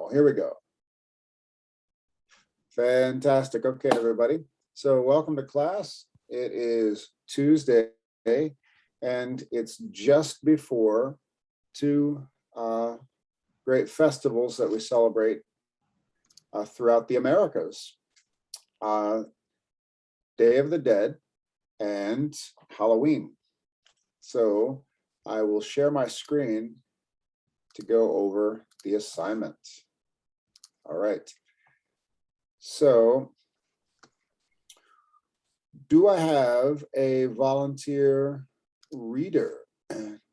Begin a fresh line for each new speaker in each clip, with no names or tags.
now. Here we go. Fantastic. Okay, everybody. So welcome to class. It is Tuesday, and it's just before two great festivals that we celebrate throughout the Americas. Day of the Dead and Halloween. So I will share my screen to go over the assignment. All right. So do I have a volunteer reader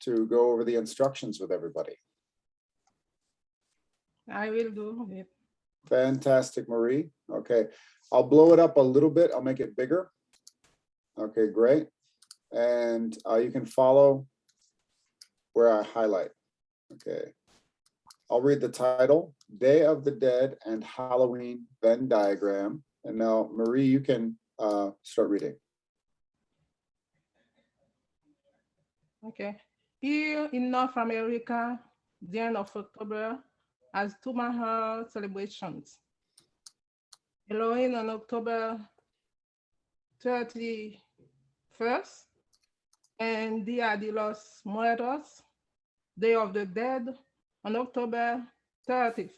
to go over the instructions with everybody?
I will do it.
Fantastic, Marie. Okay, I'll blow it up a little bit. I'll make it bigger. Okay, great. And you can follow where I highlight. Okay, I'll read the title, Day of the Dead and Halloween Venn diagram. And now, Marie, you can start reading.
Okay. Here in North America, the end of October has two major celebrations. Halloween on October 31st and Dia de los Muertos, Day of the Dead on October 30th.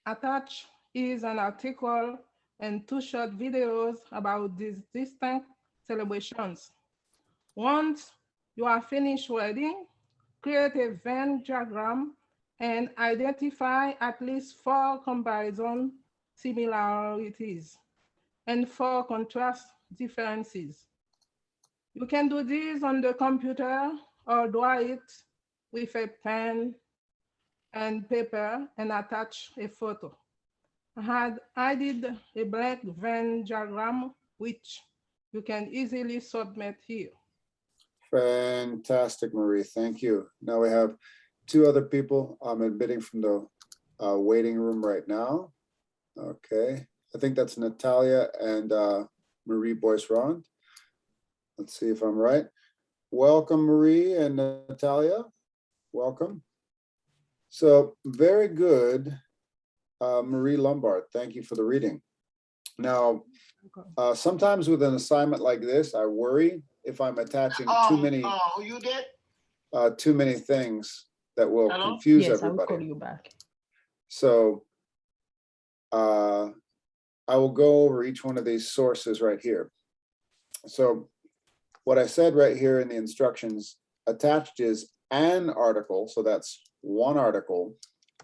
Attached is an article and two short videos about these distinct celebrations. Once you are finished reading, create a Venn diagram and identify at least 4 comparison similarities and 4 contrast differences. You can do this on the computer or draw it with a pen and paper and attach a photo. I did a blank Venn diagram, which you can easily submit here.
Fantastic, Marie. Thank you. Now we have 2 other people admitting from the waiting room right now. Okay, I think that's Natalia and Marie Boyce-Rond. Let's see if I'm right. Welcome, Marie and Natalia. Welcome. So very good, Marie Lombard. Thank you for the reading. Now, sometimes with an assignment like this, I worry if I'm attaching too many things that will confuse everybody.
I will call you back.
So I will go over each one of these sources right here. So what I said right here in the instructions, attached is an article, so that's 1 article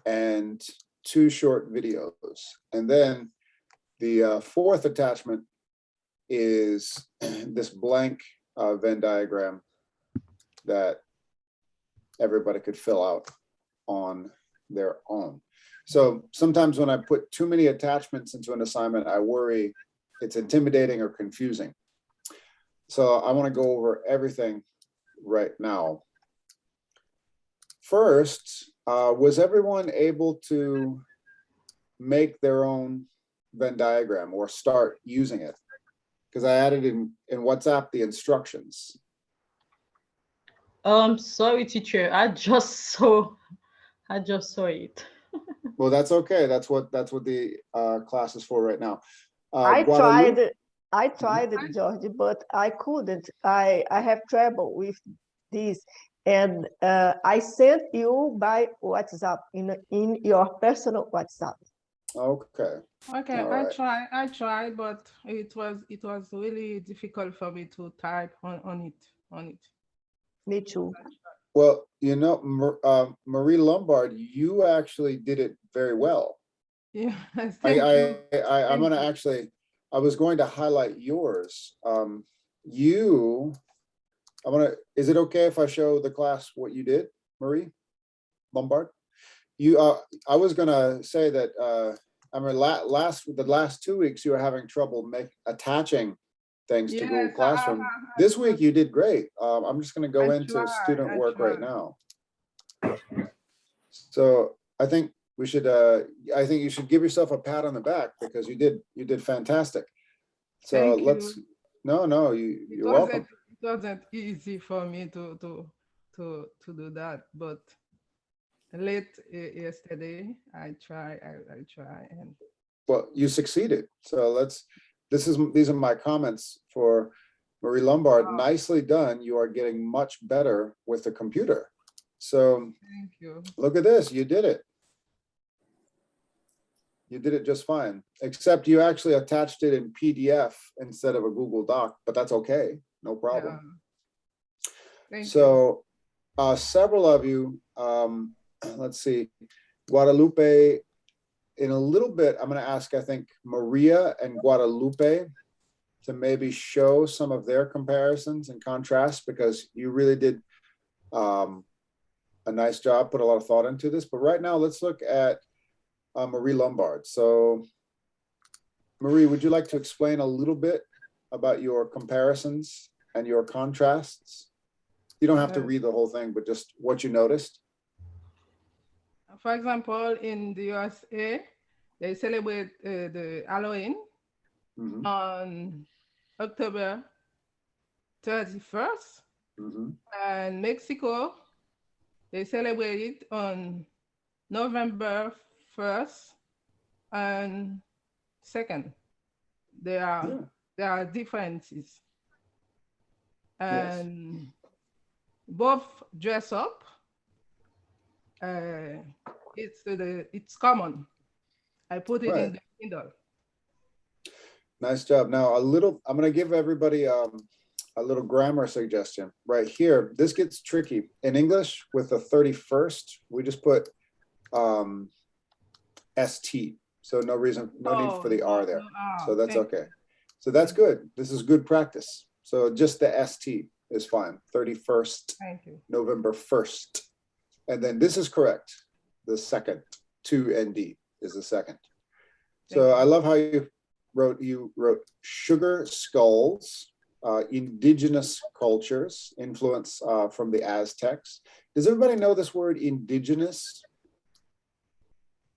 and 2 short videos. And then the 4th attachment is this blank Venn diagram that everybody could fill out on their own. So sometimes when I put too many attachments into an assignment, I worry it's intimidating or confusing. So I want to go over everything right now. First, was everyone able to make their own Venn diagram or start using it? Because I added in WhatsApp the instructions.
Sorry, teacher. I just saw it.
Well, that's okay. That's what the class is for right now.
I tried it, George, but I couldn't. I have trouble with this, and I sent you by WhatsApp in your personal WhatsApp.
Okay.
Okay,
right.
I tried, but it was really difficult for me to type on it.
Me too.
Well, you know, Marie Lombard, you actually did it very well.
Yeah, thank you.
I'm going to actually, I was going to highlight yours. Is it okay if I show the class what you did, Marie Lombard? I was going to say that, I mean, the last 2 weeks you were having trouble attaching things to Google Classroom. This week you did great. I'm just going to go into student work right now. So I think we should. I think you should give yourself a pat on the back because you did fantastic. So let's. No, you're welcome.
It wasn't easy for me to do that, but late yesterday. I try and
Well, you succeeded. So these are my comments for Marie Lombard. Nicely done. You are getting much better with the computer. So
thank you.
look at this. You did it. You did it just fine, except you actually attached it in PDF instead of a Google Doc, but that's okay. No problem.
Yeah. Thank you.
So several of you, let's see, Guadalupe, in a little bit, I'm going to ask, I think, Maria and Guadalupe to maybe show some of their comparisons and contrasts, because you really did a nice job, put a lot of thought into this. But right now, let's look at Marie Lombard. So Marie, would you like to explain a little bit about your comparisons and your contrasts? You don't have to read the whole thing, but just what you noticed.
For example, in the USA, they celebrate the Halloween on October 31st. And Mexico, they celebrate it on November 1st and 2nd. There are differences. And both dress up. It's common. I put it in the middle.
Nice job. Now I'm going to give everybody a little grammar suggestion right here. This gets tricky in English with the 31st. We just put ST. So no need for the R there. So that's okay. So that's good. This is good practice. So just the ST is fine. 31st, November 1st. And then this is correct. The second, 2ND is the second. So I love how you wrote sugar skulls, indigenous cultures, influence from the Aztecs. Does everybody know this word indigenous?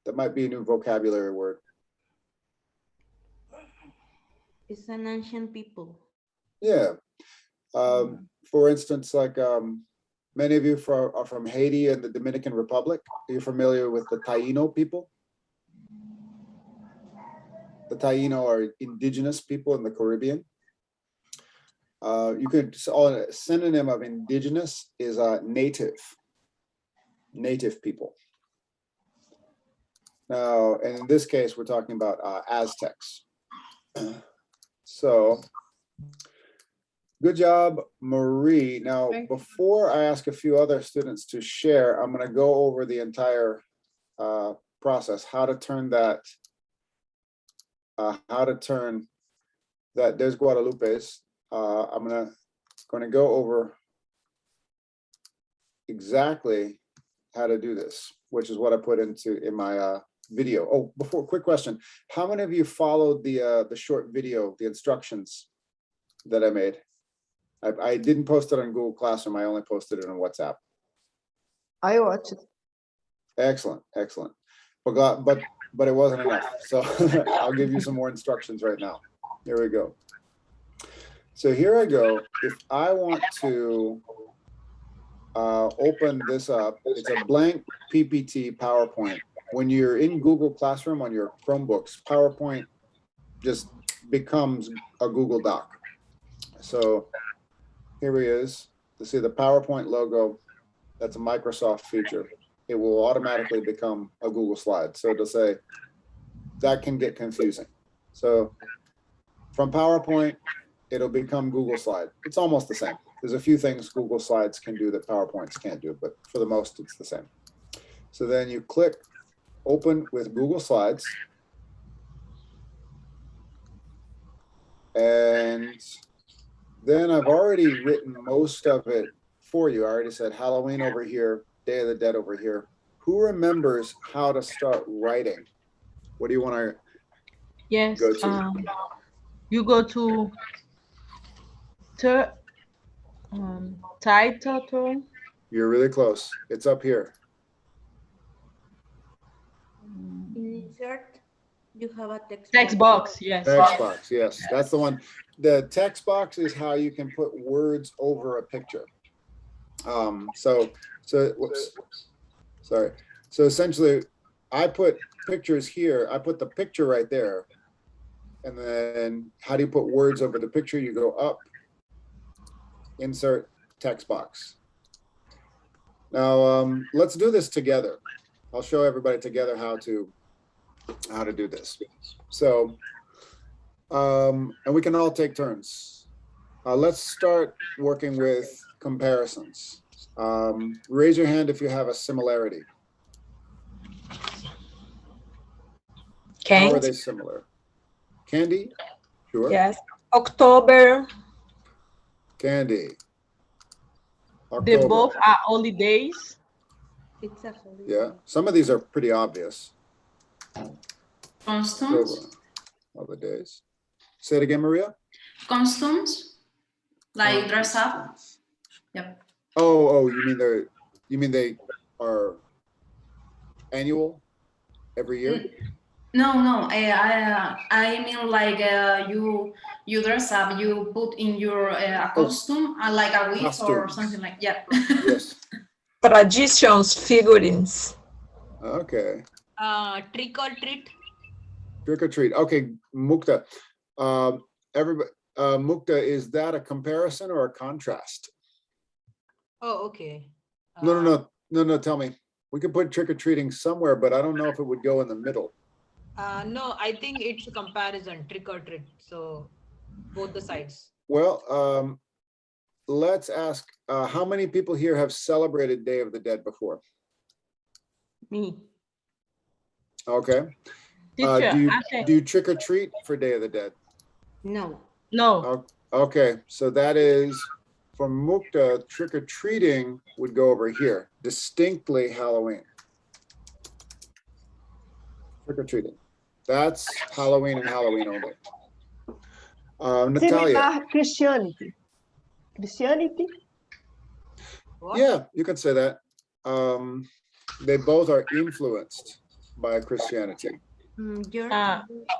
That might be a new vocabulary word.
It's an ancient people.
Yeah. For instance, like many of you are from Haiti and the Dominican Republic. Are you familiar with the Taino people? The Taino are indigenous people in the Caribbean. You could, a synonym of indigenous is native people. Now, and in this case, we're talking about Aztecs. So, good job, Marie. Now, before I ask a few other students to share, I'm going to go over the entire process, how to turn that, there's Guadalupe's. I'm going to go over exactly how to do this, which is what I put in my video. Oh, quick question. How many of you followed the short video, the instructions that I made? I didn't post it on Google Classroom. I only posted it on WhatsApp.
I watched it.
Excellent, excellent. But it wasn't enough. So I'll give you some more instructions right now. Here we go. So here I go. If I want to open this up, it's a blank PPT PowerPoint. When you're in Google Classroom on your Chromebooks, PowerPoint just becomes a Google Doc. So here he is. To see the PowerPoint logo, that's a Microsoft feature. It will automatically become a Google slide. So to say, that can get confusing. So from PowerPoint, it'll become Google Slide. It's almost the same. There's a few things Google Slides can do that PowerPoints can't do, but for the most, it's the same. So then you click Open with Google Slides. And then I've already written most of it for you. I already said Halloween over here, Day of the Dead over here. Who remembers how to start writing? What do you want to go to?
You go to title.
You're really close. It's up here.
In insert, you have a
text box. Yes.
Text box. Yes, that's the one. The text box is how you can put words over a picture. Whoops. Sorry. So essentially, I put pictures here. I put the picture right there. And then how do you put words over the picture? You go up, insert text box. Now, let's do this together. I'll show everybody together how to do this. So, and we can all take turns. Let's start working with comparisons. Raise your hand if you have a similarity. How are they similar? Candy? Sure.
Yes. October.
Candy.
They
October.
both are holidays.
It's a holiday.
Yeah, some of these are pretty obvious.
Constance.
October. Holidays. Say it again, Maria.
Constance. Like dress up. Yep.
Oh, you mean they are annual every year?
No. I mean like you dress up. You put in your a costume, like a wig or
Costumes.
something like yeah.
Yes.
Traditions, figurines.
Okay.
Trick or treat.
Trick or treat. Okay, Mukta. Everybody, Mukta, is that a comparison or a contrast?
Oh, okay.
No. Tell me. We could put trick or treating somewhere, but I don't know if it would go in the middle.
No, I think it's a comparison, trick or treat. So both the sides.
Well, let's ask, how many people here have celebrated Day of the Dead before?
Me.
Okay.
Teacher,
Do you trick or treat for Day of the Dead?
No.
no.
Okay, so that is, for Mukta, trick or treating would go over here, distinctly Halloween. Trick or treating. That's Halloween and Halloween only. Natalia.
Similar Christianity. Christianity?
What?
Yeah, you could say that. They both are influenced by Christianity.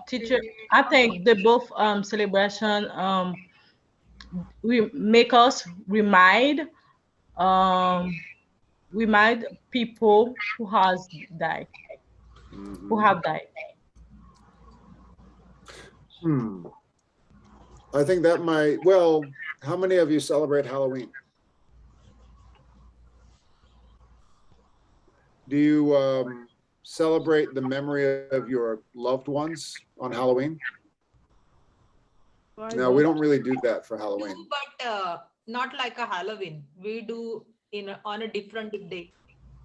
Teacher, I think they both celebration we make us remind people who has died, who have died.
I think that might, well, how many of you celebrate Halloween? Do you celebrate the memory of your loved ones on Halloween? No, we don't really do that for Halloween.
But not like a Halloween. We do on a different day,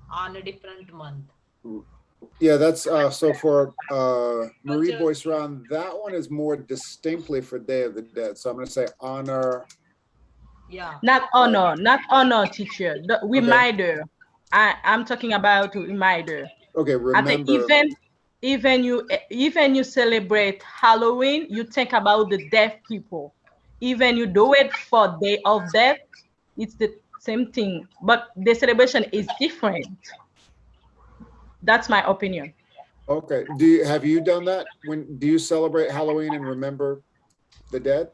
on a different month.
Yeah, that's so for Marie Boisseron, that one is more distinctly for Day of the Dead. So I'm going to say honor.
Yeah.
Not honor, teacher. The reminder. I'm talking about reminder.
Okay, remember.
I think even you celebrate Halloween, you think about the deaf people. Even you do it for Day of Death, it's the same thing, but the celebration is different. That's my opinion.
Okay, have you done that? Do you celebrate Halloween and remember the dead?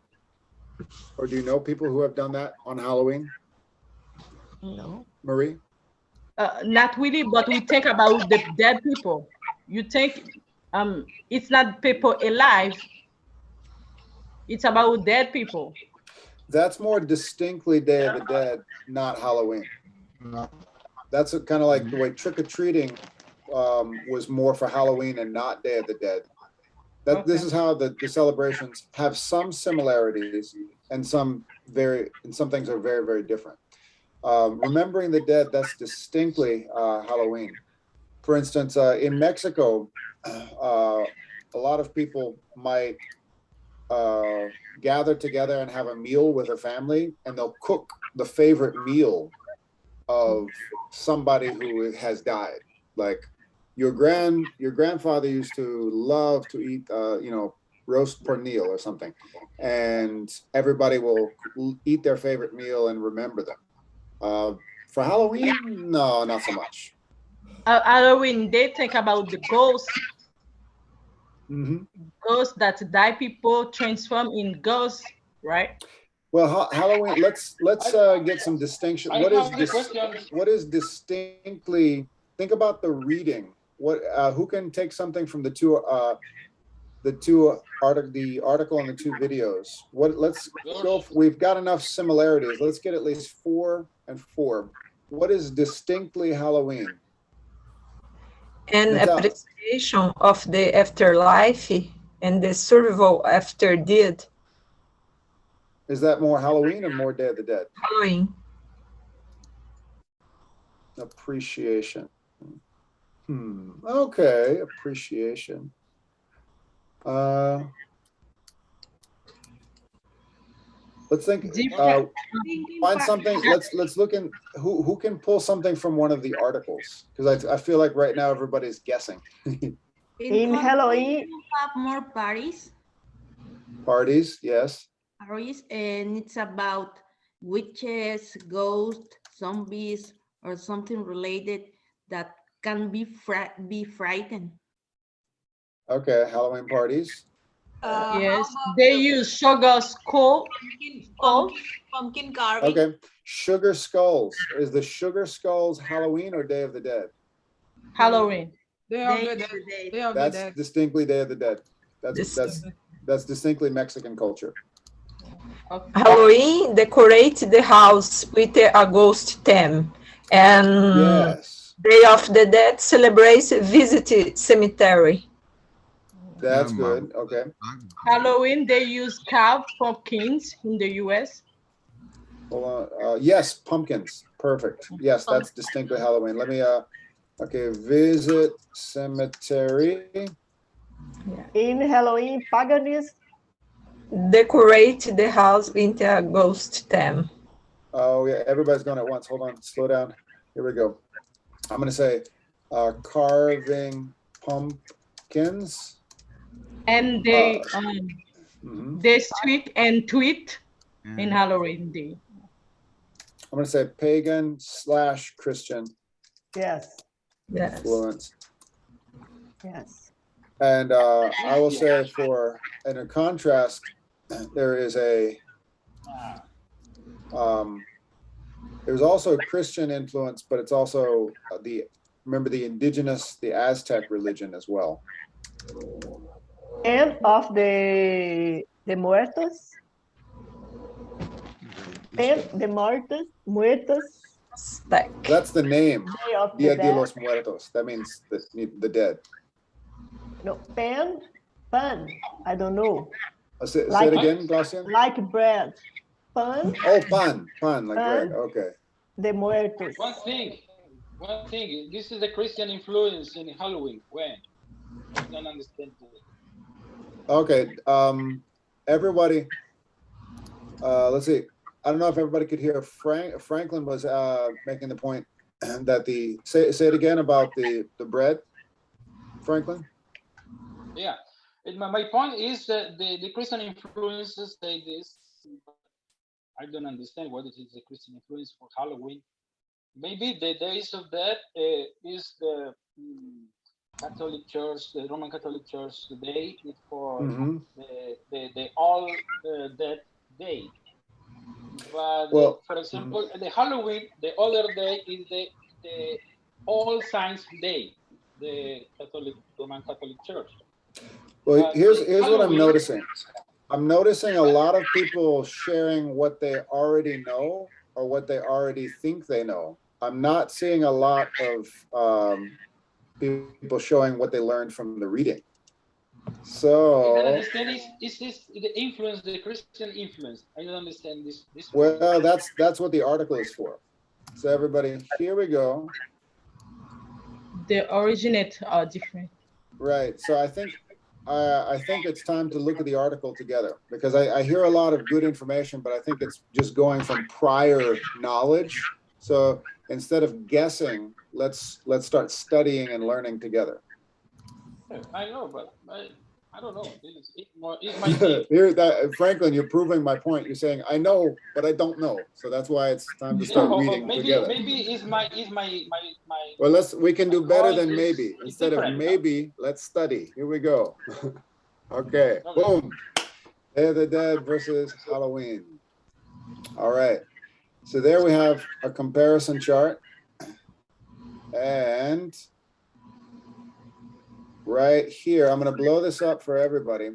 Or do you know people who have done that on Halloween?
No.
Marie?
Not really, but we think about the dead people. You think it's not people alive, it's about dead people.
That's more distinctly Day of the Dead, not Halloween. That's kind of like the way trick-or-treating was more for Halloween and not Day of the Dead. This is how the celebrations have some similarities and some things are very, very different. Remembering the dead, that's distinctly Halloween. For instance, in Mexico, a lot of people might gather together and have a meal with a family, and they'll cook the favorite meal of somebody who has died. Like your grandfather used to love to eat, roast pernil or something, and everybody will eat their favorite meal and remember them. For Halloween, no, not so much.
Halloween, they think about the ghosts.
Mm-hmm.
Ghosts that die people transform in ghosts, right?
Well, Halloween. Let's get some distinction. What is distinctly? think about the reading. What, who can take something from the article and the two videos? Let's go, we've got enough similarities. Let's get at least 4 and 4. What is distinctly Halloween?
An
Natal.
appreciation of the afterlife and the survival after death.
Is that more Halloween or more Day of the Dead?
Halloween.
Appreciation. Okay, appreciation. Let's think. Find something. Let's look in. Who can pull something from one of the articles? Because I feel like right now everybody's guessing.
In Halloween,
you have more parties.
Parties, yes.
Parties, and it's about witches, ghosts, zombies, or something related that can be frightened.
Okay, Halloween parties.
Yes, they use sugar skull.
Pumpkin carving.
Okay, sugar skulls. Is the sugar skulls Halloween or Day of the Dead?
Halloween.
Day of the Dead. Day of the
That's
Dead.
distinctly Day of the Dead. That's distinctly Mexican culture.
Okay.
Halloween decorate the house with a ghost theme, and
Yes,
Day of the Dead celebrates visit cemetery.
that's good. Okay.
Halloween, they use carved pumpkins in the US.
Hold on. Yes, pumpkins. Perfect. Yes, that's distinctly Halloween. Let me okay, visit cemetery.
in Halloween, paganism,
Decorate the house with a ghost theme.
Oh yeah, everybody's going at once. Hold on, slow down. Here we go. I'm gonna say carving pumpkins.
And they they streak and tweet in Halloween day.
I'm gonna say pagan / Christian
yes,
influence.
yes.
And I will say for, in a contrast, there is there's also Christian influence, but it's also remember the indigenous, the Aztec religion as well.
And of the muertos, and the muertos,
That's the name.
Day of the
Dia de
Dead.
los Muertos. That means the dead.
No, pan, I don't know.
Say
Like-
it again, Glaucian.
Like bread, pan,
Oh, pan, like bread.
Pan.
Okay.
the muertos.
One thing, this is the Christian influence in Halloween. When? I don't understand.
Okay. Everybody. Let's see. I don't know if everybody could hear. Franklin was making the point that say it again about the bread. Franklin.
Yeah, my point is that the Christian influences say this. I don't understand what it is the Christian influence for Halloween. Maybe the days of that is the Catholic Church, the Roman Catholic Church today is for the all that day. But
Well,
for example, the Halloween, the other day is the All Saints Day, the Roman Catholic Church.
Well, here's what I'm
Halloween-
noticing. I'm noticing a lot of people sharing what they already know or what they already think they know. I'm not seeing a lot of people showing what they learned from the reading.
I don't
So,
understand is this the influence, the Christian influence? I don't understand this.
well, that's what the article is for. So everybody, here we go.
The originate are different.
Right. So I think it's time to look at the article together because I hear a lot of good information, but I think it's just going from prior knowledge. So instead of guessing, let's start studying and learning together.
I know, but I don't know. It's my thing.
Here, Franklin, you're proving my point. You're saying I know, but I don't know. So that's why it's time to start reading together.
Maybe is my
Well, we can do better than
point
maybe.
is
Instead of
different.
maybe, let's study. Here we go. Okay, boom. Day of the Dead versus Halloween. All right. So there we have a comparison chart. And right here, I'm going to blow this up for everybody.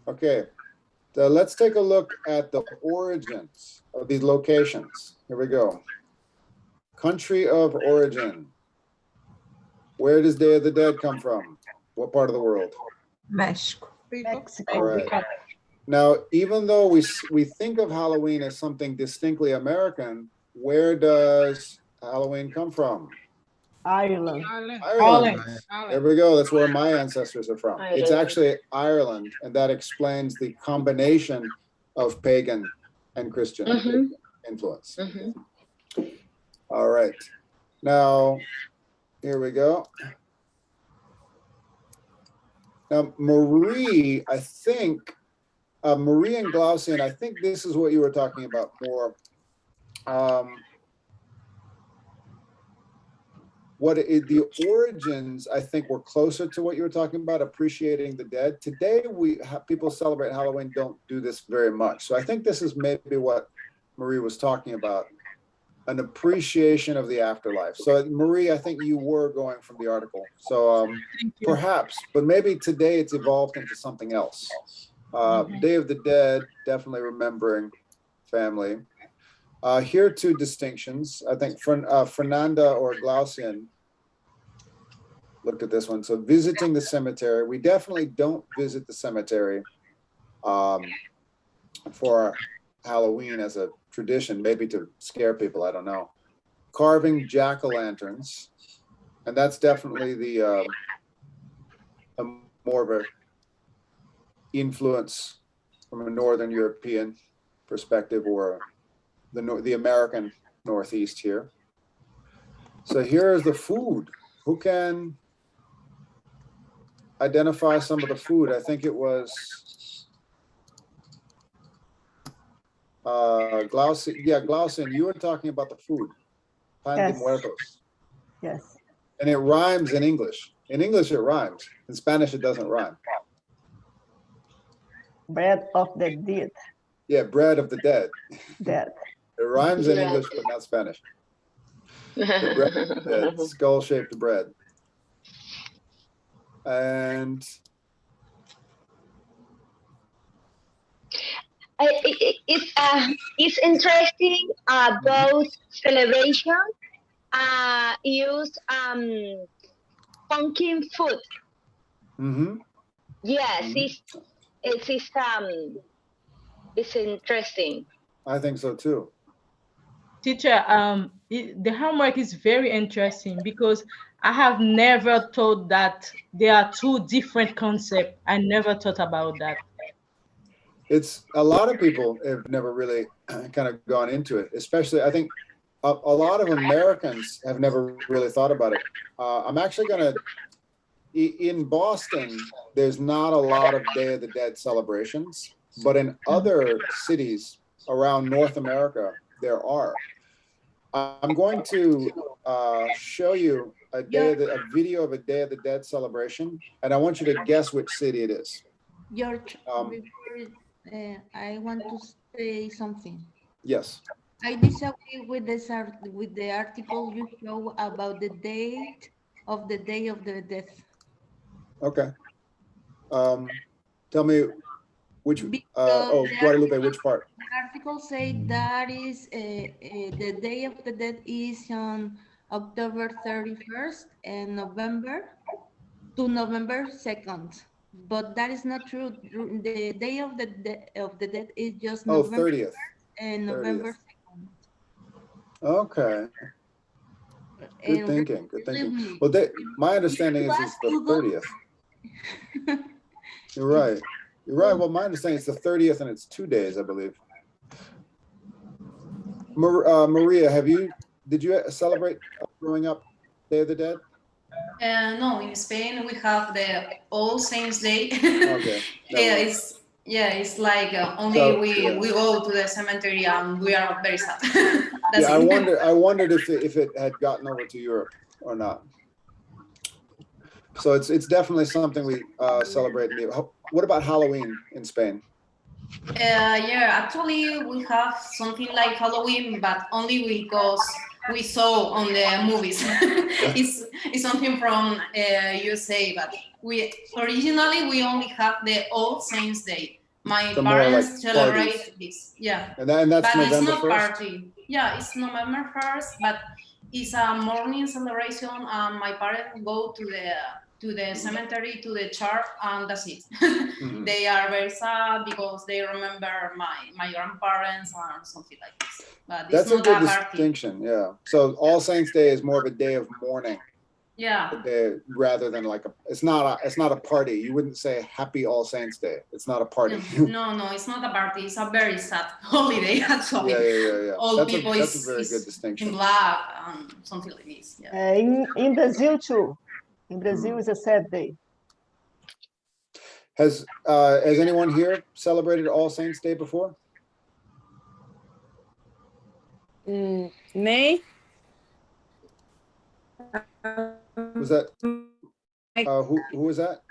Okay, so let's take a look at the origins of these locations. Here we go. Country of origin. Where does Day of the Dead come from? What part of the world?
Mexico.
Mexico.
All right. Now, even though we think of Halloween as something distinctly American, where does Halloween come from?
Ireland.
Ireland. There we go. That's where my ancestors are from. It's actually Ireland, and that explains the combination of pagan and Christian influence. All right. Now, here we go. Now, Marie, I think, Marie and Glaucian, I think this is what you were talking about more. The origins, I think, were closer to what you were talking about, appreciating the dead. Today, people celebrate Halloween, don't do this very much. So I think this is maybe what Marie was talking about, an appreciation of the afterlife. So Marie, I think you were going from the article. So perhaps, but maybe today it's evolved into something else. Day of the Dead, definitely remembering family. Here are two distinctions. I think Fernanda or Glaucian looked at this one. So visiting the cemetery. We definitely don't visit the cemetery for Halloween as a tradition, maybe to scare people, I don't know. Carving jack-o'-lanterns. And that's definitely the more of a influence from a Northern European perspective, or the American Northeast here. So here is the food. Who can identify some of the food? I think it was Glaucian. Yeah, Glaucian, you were talking about the food. Pan de muertos.
Yes.
And it rhymes in English. In English, it rhymes. In Spanish, it doesn't rhyme.
Bread of the dead.
Yeah, bread of the dead.
Dead.
It rhymes in English, but not Spanish. The bread of the dead, skull-shaped bread. And
it's interesting. Those celebrations use pumpkin food. Yes, it's interesting.
I think so too.
Teacher, the homework is very interesting because I have never thought that there are two different concepts. I never thought about that.
It's a lot of people have never really kind of gone into it, especially I think a lot of Americans have never really thought about it. I'm actually going to, in Boston, there's not a lot of Day of the Dead celebrations, but in other cities around North America, there are. I'm going to show you a video of a Day of the Dead celebration, and I want you to guess which city it is.
George, I want to say something.
Yes.
I disagree with the article you show about the date of the Day of the Death.
Okay. Tell me which, Guadalupe, which part?
The article say that is the Day of the Dead is on October 31st and November 2nd. But that is not true. The Day of the Dead is just November
30th.
And November 2nd.
Okay. Good thinking. Good thinking. Well, my understanding is it's the 30th. You're right. You're right. Well, my understanding is the 30th, and it's 2 days, I believe. Maria, did you celebrate growing up Day of the Dead?
No, in Spain we have the All Saints Day.
Okay.
It's like only we go to the cemetery and we are very sad. That's
it. I wondered if it had gotten over to Europe or not. So it's definitely something we celebrate. What about Halloween in Spain?
Yeah, actually we have something like Halloween, but only because we saw on the movies. It's something from USA, but we originally we only have the All Saints Day. My
So more like
parents celebrate
parties.
this, yeah.
And that's
But
November
it's not
1st?
party. Yeah, it's November 1st, but it's a morning celebration. My parents go to the cemetery, to the church, and that's it.
Mhm.
They are very sad because they remember my grandparents or something like this. But it's
That's a
not
good
a party.
distinction, yeah. So All Saints Day is more of a day of mourning,
Yeah.
rather than like it's not a party. You wouldn't say Happy All Saints Day. It's not a party.
No, it's not a party. It's a very sad holiday, actually.
Yeah.
All
That's
people
a very
is
good distinction.
in black and something like this. Yeah.
In Brazil too. In Brazil is a sad day.
Has anyone here celebrated All Saints Day before?
May.
Was that who was that?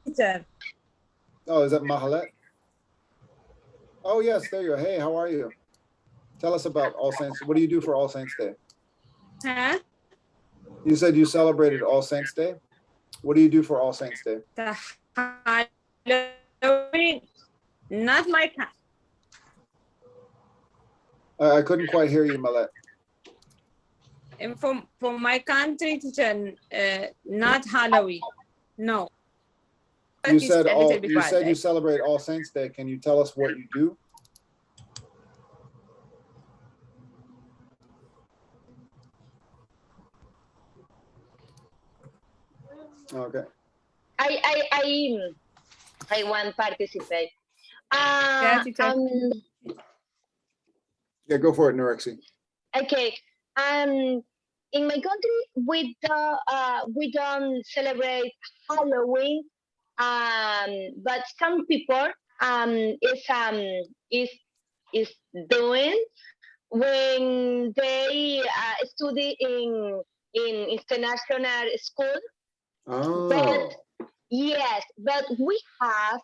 Teacher.
Oh, is that Mahalet? Oh yes, there you are. Hey, how are you? Tell us about All Saints. What do you do for All Saints Day?
Huh?
You said you celebrated All Saints Day. What do you do for All Saints Day?
The Halloween. Not my kind.
I couldn't quite hear you, Malet.
And for my country, teacher, not Halloween. No.
You
It's
said
a little bit
you said
wild,
you celebrate All Saints Day. Can you tell us what you do? Okay.
I want to participate.
Yeah, teacher.
Yeah, go for it, Norexi.
Okay. In my country, we don't celebrate Halloween. But some people is doing when they study in international school.
Oh.
But yes, but we have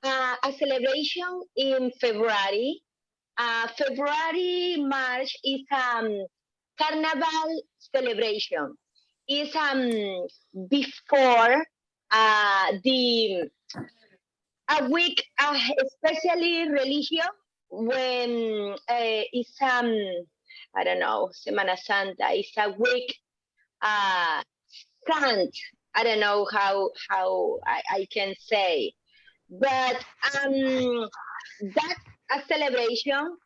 a celebration in February. March is carnival celebration. Is before a week, especially religion, when it's I don't know, Semana Santa is a week Sant. I don't know how I can say, but that's a celebration.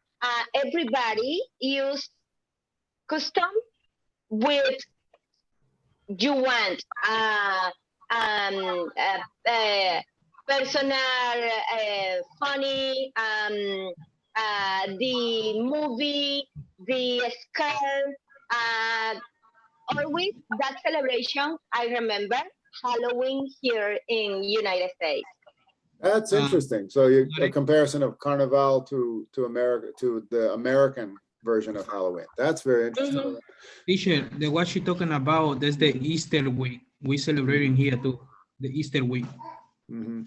Everybody use custom with you want personal funny the movie, the skirt, always that celebration. I remember Halloween here in United States.
That's interesting. So a comparison of Carnival to America, to the American version of Halloween. That's very interesting.
Teacher, what she talking about, that's the Easter week. We celebrating here too, the Easter week.
Mm-hmm.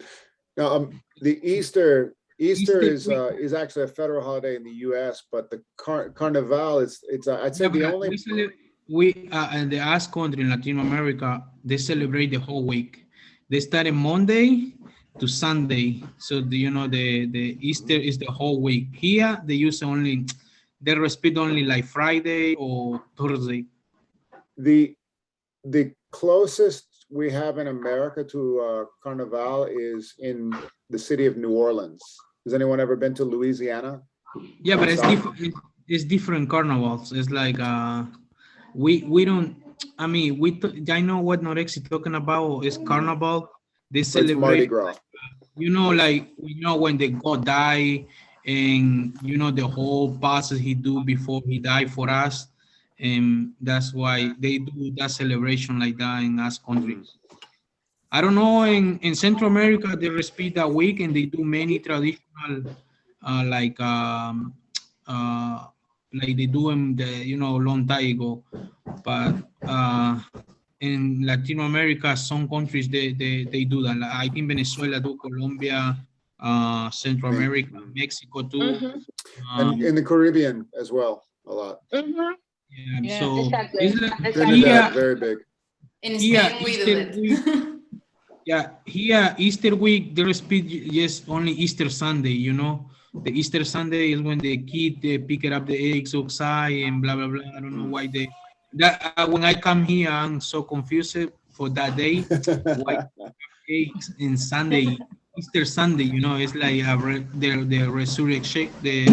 Now, the Easter is actually a federal holiday in the U.S., but the Carnival it's I'd say the only
and the AS country in Latin America, they celebrate the whole week. They start on Monday to Sunday, so the Easter is the whole week. Here they use only, they respect only like Friday or Thursday.
The closest we have in America to Carnival is in the city of New Orleans. Has anyone ever been to Louisiana?
Yeah, but it's different carnivals. It's like we don't. I mean, I know what Norexi talking about is carnival. They celebrate
Mardi Gras.
Like when the God die, and the whole process he do before he died for us, and that's why they do that celebration like that in us countries. I don't know, in Central America they respect that week and they do many traditional like they do in the long time ago, but in Latin America some countries they do that. Like, I think Venezuela do, Colombia, Central America, Mexico too.
And in the Caribbean as well, a lot.
Yeah, so
Exactly.
it's like
Trinidad, very big.
In
here,
Spain, we do
Easter
it.
week, yeah, here Easter week there is just only Easter Sunday, you know. The Easter Sunday is when the kid they pick up the eggs outside and blah blah blah. I don't know why they that when I come here I'm so confused for that day. Why eggs in Sunday, Easter Sunday, you know, it's like the resurrection, the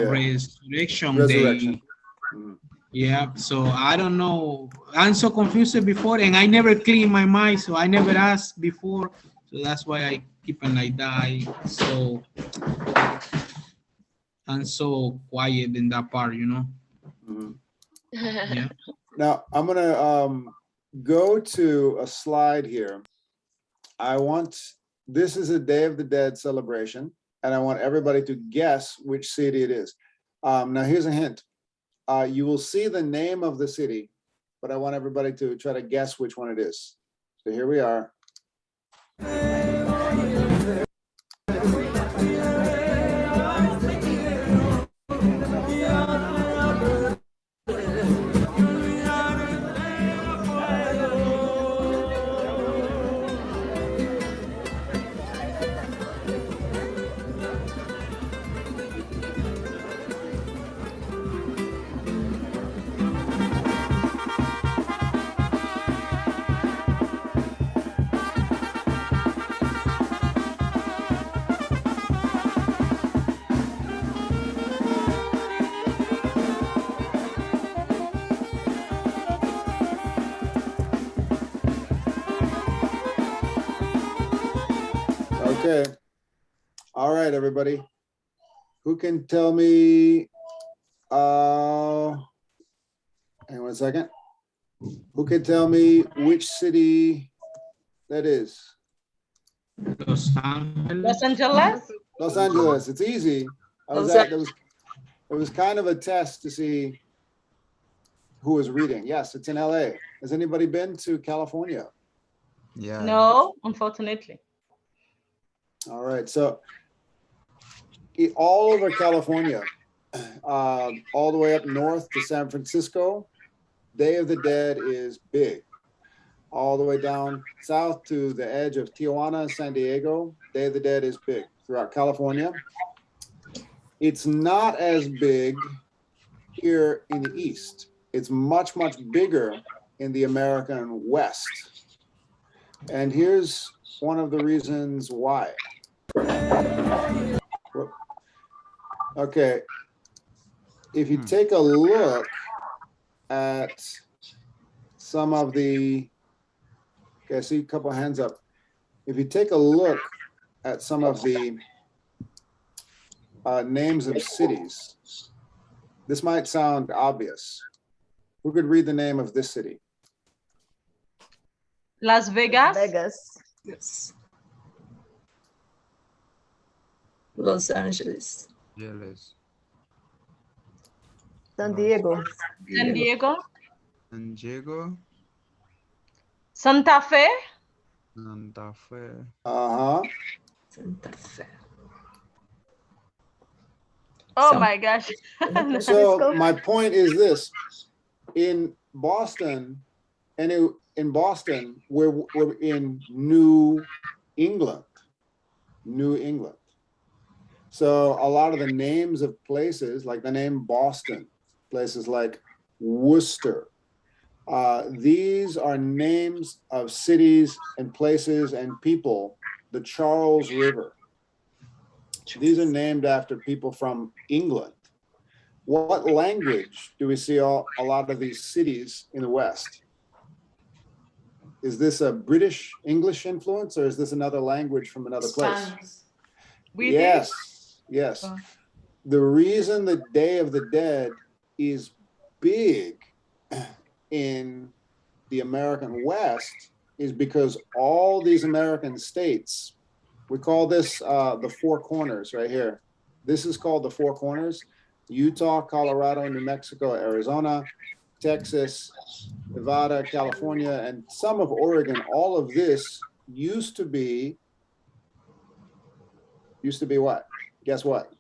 resurrection day. Yeah, so I don't know. I'm so confused before, and I never clean my mind, so I never asked before. So that's why I keep it like that. I'm so quiet in that part, you know. Yeah.
Now I'm gonna go to a slide here. This is a Day of the Dead celebration, and I want everybody to guess which city it is. Now here's a hint. You will see the name of the city, but I want everybody to try to guess which one it is. So here we are. Okay. All right, everybody. Who can tell me, hang on a second. Who can tell me which city that is?
Los Angeles.
Los Angeles?
Los Angeles. It's easy. It was kind of a test to see who was reading. Yes, it's in LA. Has anybody been to California?
Yeah.
No, unfortunately.
All right, so all over California, all the way up north to San Francisco, Day of the Dead is big. All the way down south to the edge of Tijuana, San Diego, Day of the Dead is big throughout California. It's not as big here in the East. It's much, much bigger in the American West. And here's one of the reasons why. Okay, if you take a look at some of the, okay, I see a couple hands up. If you take a look at some of the names of cities, this might sound obvious. Who could read the name of this city?
Las Vegas.
Vegas.
Yes. Los Angeles.
Jealous.
San Diego.
San Diego.
San Diego.
Santa Fe.
Santa Fe.
Santa Fe.
Oh my gosh.
So my point is this: in Boston, in Boston, we're in New England. New England. So a lot of the names of places, like the name Boston, places like Worcester, these are names of cities and places and people. The Charles River. These are named after people from England. What language do we see a lot of these cities in the West? Is this a British English influence, or is this another language from another place? Yes, yes. The reason the Day of the Dead is big in the American West is because all these American states, we call this the Four Corners right here. This is called the Four Corners: Utah, Colorado, New Mexico, Arizona, Texas, Nevada, California, and some of Oregon. All of this used to be used to be what? Guess what?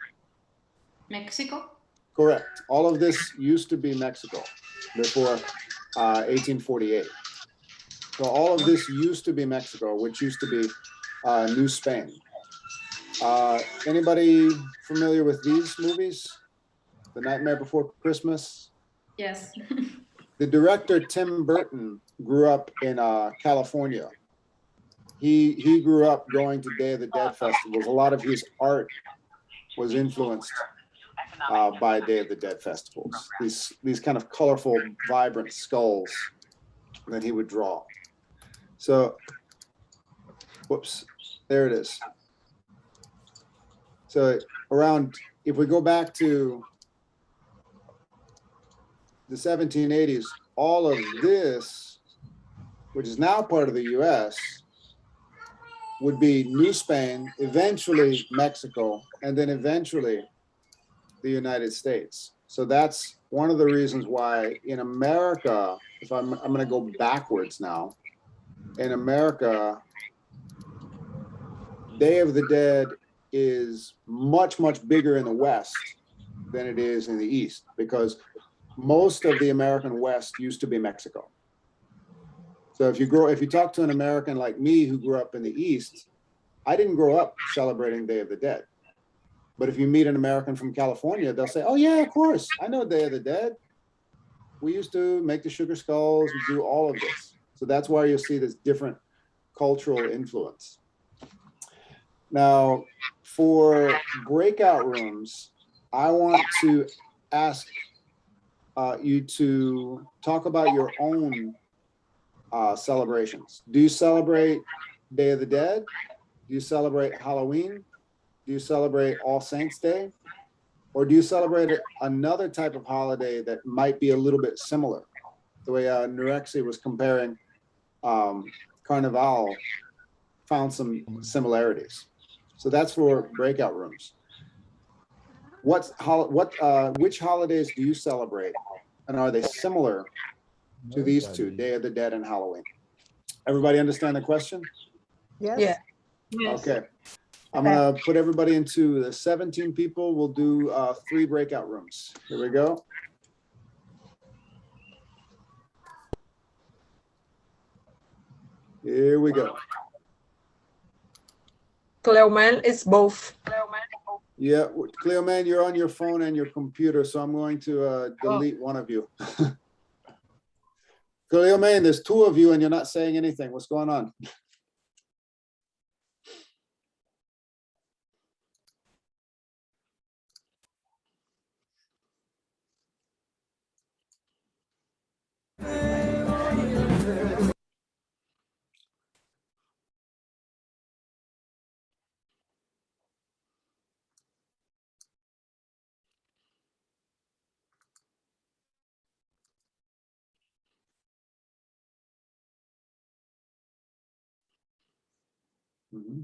Mexico?
Correct. All of this used to be Mexico before 1848. So all of this used to be Mexico, which used to be New Spain. Anybody familiar with these movies? The Nightmare Before Christmas?
Yes.
The director, Tim Burton, grew up in California. He grew up going to Day of the Dead festivals. A lot of his art was influenced by Day of the Dead festivals. These kind of colorful, vibrant skulls that he would draw. So, whoops, there it is. So around, if we go back to the 1780s, all of this, which is now part of the US, would be New Spain, eventually Mexico, and then eventually the United States. So that's one of the reasons why in America, if I'm going to go backwards now, in America, Day of the Dead is much, much bigger in the West than it is in the East, because most of the American West used to be Mexico. So if you talk to an American like me who grew up in the East, I didn't grow up celebrating Day of the Dead. But if you meet an American from California, they'll say, oh yeah, of course, I know Day of the Dead. We used to make the sugar skulls, we do all of this. So that's why you'll see this different cultural influence. Now, for breakout rooms, I want to ask you to talk about your own celebrations. Do you celebrate Day of the Dead? Do you celebrate Halloween? Do you celebrate All Saints Day? Or do you celebrate another type of holiday that might be a little bit similar? The way Nurexi was comparing Carnival, found some similarities. So that's for breakout rooms. Which holidays do you celebrate? And are they similar to these two, Day of the Dead and Halloween? Everybody understand the question?
Yes.
Yeah.
Okay. I'm gonna put everybody into the 17 people. We'll do 3 breakout rooms. Here we go. Here we go.
Cleoman is both.
Yeah, Cleoman, you're on your phone and your computer, so I'm going to delete one of you. Cleoman, there's 2 of you and you're not saying anything. What's going on? Mm-hmm.